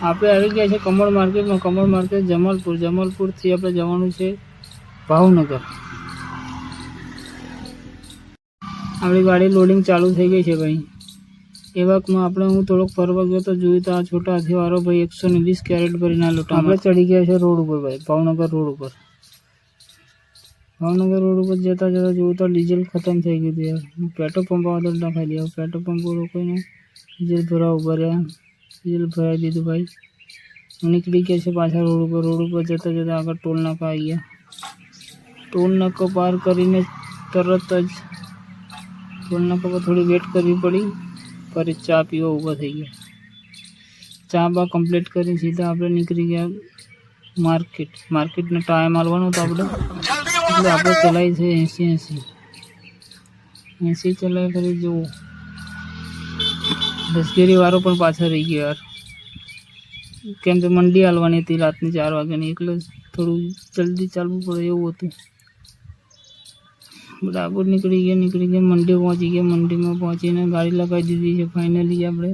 આપણે આવી ગયા છે કમળ માર્કેટમાં. કમળ માર્કેટ જમાલપુર. જમાલપુરથી આપણે જવાનું છે ભાવનગર. આપણી ગાડી લોડિંગ ચાલુ થઈ ગઈ છે ભાઈ. એ વખતમાં આપણે હું થોડોક ફરવા ગયો તો જોયું તો આ છોટા હાથીવાળો ભાઈ 120 કેરેટ ભરીને આવેલો. આપણે ચડી ગયા છે રોડ ઉપર ભાઈ, ભાવનગર રોડ ઉપર. ભાવનગર રોડ ઉપર જતા જતા જોયું તો ડીઝલ ખતમ થઈ ગયું હતું યાર. પેટ્રોલ પંપ આવતો નખાઈ દે. પેટ્રોલ પંપ રોકીને ડીઝલ ભરાવા ઉભા રહ્યા. ડીઝલ ભરાઈ દીધું ભાઈ. નીકળી ગયા છે પાછા રોડ ઉપર. રોડ ઉપર જતા જતા આગળ ટોલ નાકા આવી ગયા. ટોલ નાકો પાર કરીને તરત જ ટોલ નાકા પર થોડી વેટ કરવી પડી. ફરી ચા પીવા ઊભા થઈ ગયા. ચા બા કમ્પ્લીટ કરીને સીધા આપણે નીકળી ગયા માર્કેટ. માર્કેટનો ટાઈમ આવવાનો હતો આપણે, એટલે આપણે ચલાવી છે 80 ચલાવી. ફરી જુઓ દસગીરીવાળો પણ પાછળ રહી ગયો યાર, કેમ કે મંડી હાલવાની હતી રાતની 4 વાગ્યાની, એટલે થોડું જલ્દી ચાલવું પડે એવું હતું. બરાબર નીકળી ગયા મંડી પહોંચી ગયા. મંડીમાં પહોંચીને ગાડી લગાવી દીધી છે ફાઇનલી આપણે.